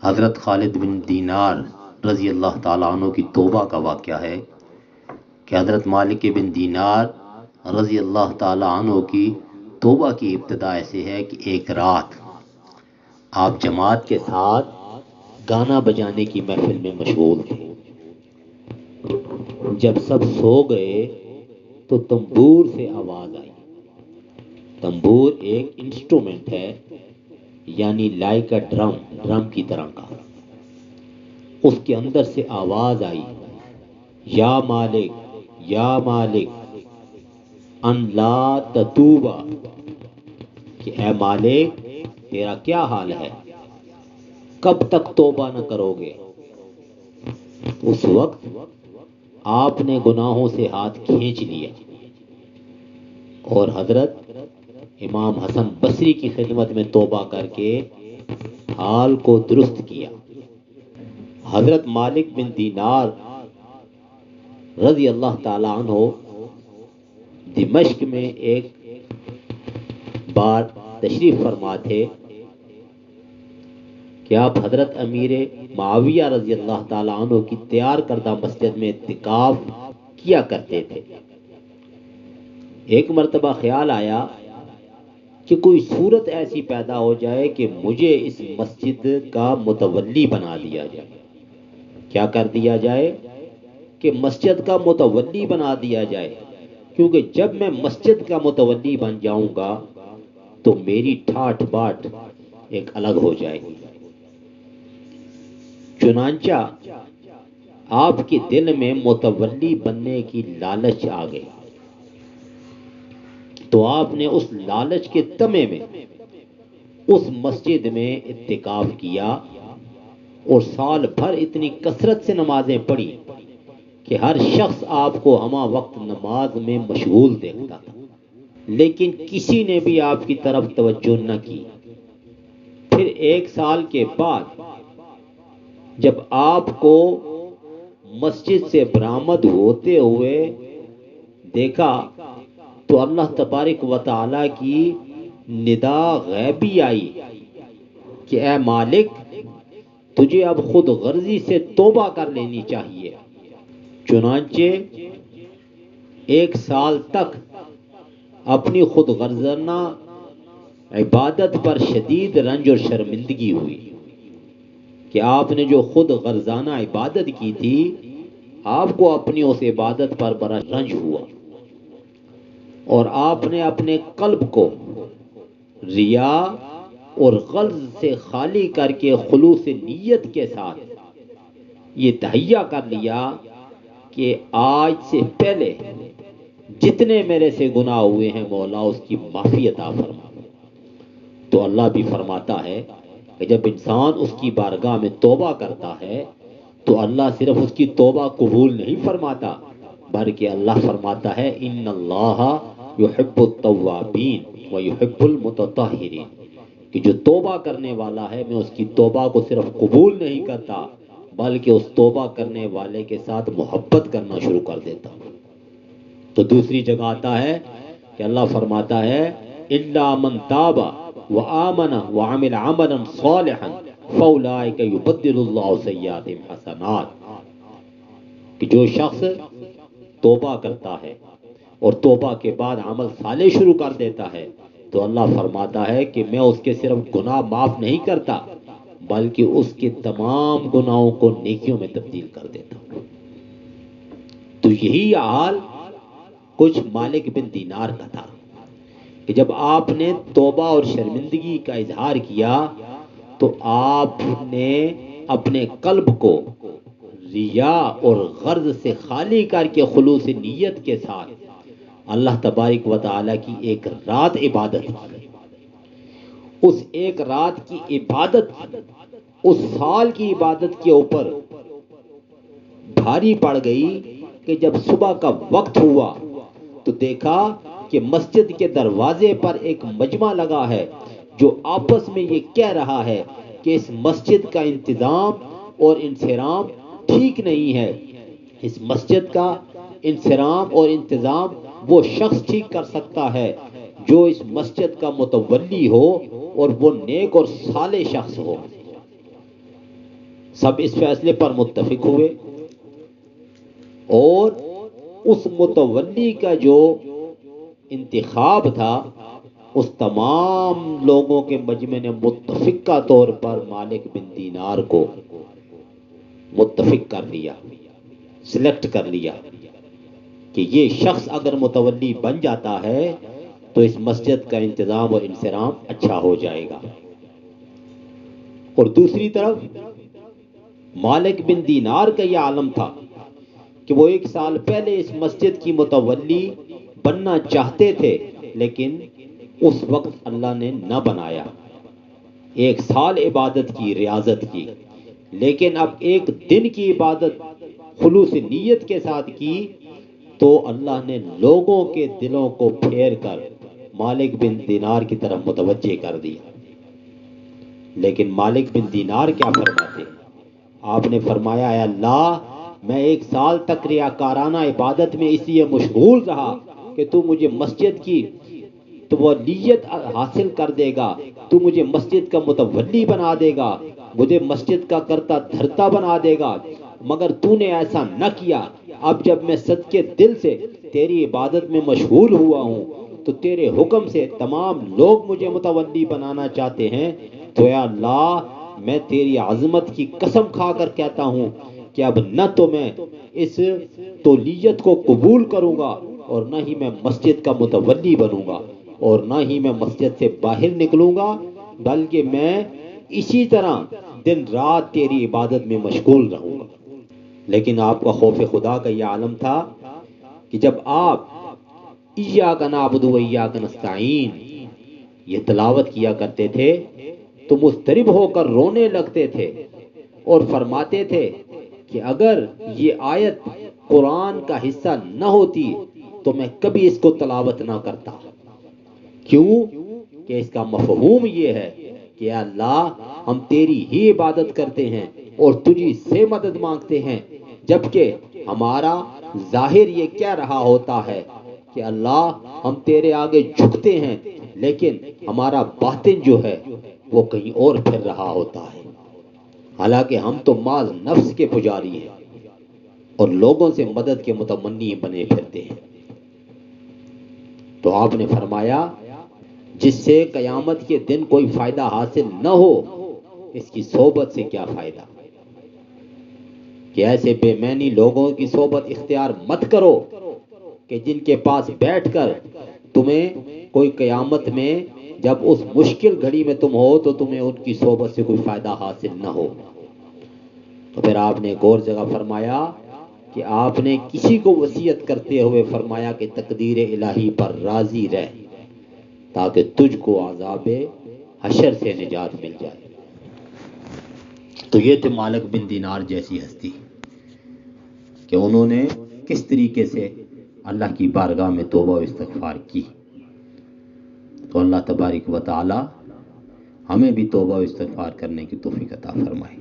حضرت خالد بن دینار رضی اللہ تعالیٰ عنہ کی توبہ کا واقعہ ہے کہ حضرت مالک بن دینار رضی اللہ تعالیٰ عنہ کی توبہ کی ابتدا ایسے ہے کہ ایک رات آپ جماعت کے ساتھ گانا بجانے کی محفل میں مشغول تھے۔ جب سب سو گئے تو تنبور سے آواز آئی۔ تنبور ایک انسٹرومنٹ ہے، یعنی لائک ڈرم کی طرح کا۔ اس کے اندر سے آواز آئی، یا مالک ان لا تتوبا، کہ اے مالک تیرا کیا حال ہے، کب تک توبہ نہ کرو گے؟ اس وقت آپ نے گناہوں سے ہاتھ کھینچ لیا اور حضرت امام حسن بصری کی خدمت میں توبہ کر کے حال کو درست کیا۔ حضرت مالک بن دینار رضی اللہ تعالیٰ عنہ دمشق میں ایک بار تشریف فرما تھے کہ آپ حضرت امیر معاویہ رضی اللہ تعالیٰ عنہ کی تیار کردہ مسجد میں اعتکاف کیا کرتے تھے۔ ایک مرتبہ خیال آیا کہ کوئی صورت ایسی پیدا ہو جائے کہ مجھے اس مسجد کا متولی بنا دیا جائے۔ کیا کر دیا جائے؟ کہ مسجد کا متولی بنا دیا جائے، کیونکہ جب میں مسجد کا متولی بن جاؤں گا تو میری ٹھاٹ باٹ ایک الگ ہو جائے گی۔ چنانچہ آپ کے دل میں متولی بننے کی لالچ آ گئی، تو آپ نے اس لالچ کے تمے میں اس مسجد میں اعتکاف کیا اور سال بھر اتنی کثرت سے نمازیں پڑھی کہ ہر شخص آپ کو ہمہ وقت نماز میں مشغول دیکھتا تھا، لیکن کسی نے بھی آپ کی طرف توجہ نہ کی۔ پھر ایک سال کے بعد جب آپ کو مسجد سے برآمد ہوتے ہوئے دیکھا تو اللہ تبارک و تعالی کی ندا غیبی آئی کہ اے مالک تجھے اب خود غرضی سے توبہ کر لینی چاہیے۔ چنانچہ ایک سال تک اپنی خود غرضانہ عبادت پر شدید رنج اور شرمندگی ہوئی کہ آپ نے جو خود غرضانہ عبادت کی تھی آپ کو اپنی اس عبادت پر بڑا رنج ہوا، اور آپ نے اپنے قلب کو ریا اور غرض سے خالی کر کے خلوص نیت کے ساتھ یہ تہیہ کر لیا کہ آج سے پہلے جتنے میرے سے گناہ ہوئے ہیں مولا اس کی معافی عطا فرما۔ تو اللہ بھی فرماتا ہے کہ جب انسان اس کی بارگاہ میں توبہ کرتا ہے تو اللہ صرف اس کی توبہ قبول نہیں فرماتا، بلکہ اللہ فرماتا ہے ان اللہ یحب التوابین ویحب المتطہرین، کہ جو توبہ کرنے والا ہے میں اس کی توبہ کو صرف قبول نہیں کرتا بلکہ اس توبہ کرنے والے کے ساتھ محبت کرنا شروع کر دیتا ہوں۔ تو دوسری جگہ آتا ہے کہ اللہ فرماتا ہے الا من تاب وآمن وعمل عملا صالحا فاولئک یبدل اللہ سیئاتہم حسنات، کہ جو شخص توبہ کرتا ہے اور توبہ کے بعد عمل صالح شروع کر دیتا ہے تو اللہ فرماتا ہے کہ میں اس کے صرف گناہ معاف نہیں کرتا بلکہ اس کے تمام گناہوں کو نیکیوں میں تبدیل کر دیتا ہوں۔ تو یہی حال کچھ مالک بن دینار کا تھا کہ جب آپ نے توبہ اور شرمندگی کا اظہار کیا تو آپ نے اپنے قلب کو ریا اور غرض سے خالی کر کے خلوص نیت کے ساتھ اللہ تبارک و تعالی کی ایک رات عبادت کی۔ اس ایک رات کی عبادت اس سال کی عبادت کے اوپر بھاری پڑ گئی کہ جب صبح کا وقت ہوا تو دیکھا کہ مسجد کے دروازے پر ایک مجمع لگا ہے جو آپس میں یہ کہہ رہا ہے کہ اس مسجد کا انتظام اور انصرام ٹھیک نہیں ہے، اس مسجد کا انصرام اور انتظام وہ شخص ٹھیک کر سکتا ہے جو اس مسجد کا متولی ہو اور وہ نیک اور صالح شخص ہو۔ سب اس فیصلے پر متفق ہوئے اور اس متولی کا جو انتخاب تھا اس تمام لوگوں کے مجمع نے متفقہ طور پر مالک بن دینار کو متفق کر لیا، سلیکٹ کر لیا کہ یہ شخص اگر متولی بن جاتا ہے تو اس مسجد کا انتظام اور انصرام اچھا ہو جائے گا۔ اور دوسری طرف مالک بن دینار کا یہ عالم تھا کہ وہ 1 سال پہلے اس مسجد کی متولی بننا چاہتے تھے، لیکن اس وقت اللہ نے نہ بنایا۔ 1 سال عبادت کی، ریاضت کی، لیکن اب 1 دن کی عبادت خلوص نیت کے ساتھ کی تو اللہ نے لوگوں کے دلوں کو پھیر کر مالک بن دینار کی طرف متوجہ کر دیا۔ لیکن مالک بن دینار کیا فرماتے؟ آپ نے فرمایا اے اللہ، میں 1 سال تک ریاکارانہ عبادت میں اس لیے مشغول رہا کہ تو مجھے مسجد کی تولیت حاصل کر دے گا، تو مجھے مسجد کا متولی بنا دے گا، مجھے مسجد کا کرتا دھرتا بنا دے گا، مگر تو نے ایسا نہ کیا۔ اب جب میں صدقے دل سے تیری عبادت میں مشغول ہوا ہوں تو تیرے حکم سے تمام لوگ مجھے متولی بنانا چاہتے ہیں، تو اے اللہ میں تیری عظمت کی قسم کھا کر کہتا ہوں کہ اب نہ تو میں اس تولیت کو قبول کروں گا اور نہ ہی میں مسجد کا متولی بنوں گا اور نہ ہی میں مسجد سے باہر نکلوں گا، بلکہ میں اسی طرح دن رات تیری عبادت میں مشغول رہوں گا۔ لیکن آپ کا خوف خدا کا یہ عالم تھا کہ جب آپ ایاک نعبد و ایاک نستعین یہ تلاوت کیا کرتے تھے تو مضطرب ہو کر رونے لگتے تھے اور فرماتے تھے کہ اگر یہ آیت قرآن کا حصہ نہ ہوتی تو میں کبھی اس کو تلاوت نہ کرتا۔ کیوں کہ اس کا مفہوم یہ ہے کہ اے اللہ ہم تیری ہی عبادت کرتے ہیں اور تجھی سے مدد مانگتے ہیں، جبکہ ہمارا ظاہر یہ کہہ رہا ہوتا ہے کہ اللہ ہم تیرے آگے جھکتے ہیں، لیکن ہمارا باطن جو ہے وہ کہیں اور پھر رہا ہوتا ہے، حالانکہ ہم تو ماذ نفس کے پجاری ہیں اور لوگوں سے مدد کے متمنی بنے پھرتے ہیں۔ تو آپ نے فرمایا جس سے قیامت کے دن کوئی فائدہ حاصل نہ ہو اس کی صحبت سے کیا فائدہ، کہ ایسے بے معنی لوگوں کی صحبت اختیار مت کرو کہ جن کے پاس بیٹھ کر تمہیں کوئی قیامت میں جب اس مشکل گھڑی میں تم ہو تو تمہیں ان کی صحبت سے کوئی فائدہ حاصل نہ ہو۔ تو پھر آپ نے ایک اور جگہ فرمایا کہ آپ نے کسی کو وصیت کرتے ہوئے فرمایا کہ تقدیر الہی پر راضی رہ تاکہ تجھ کو عذاب حشر سے نجات مل جائے۔ تو یہ تھے مالک بن دینار جیسی ہستی کہ انہوں نے کس طریقے سے اللہ کی بارگاہ میں توبہ و استغفار کی۔ تو اللہ تبارک و تعالی ہمیں بھی توبہ و استغفار کرنے کی توفیق عطا فرمائے۔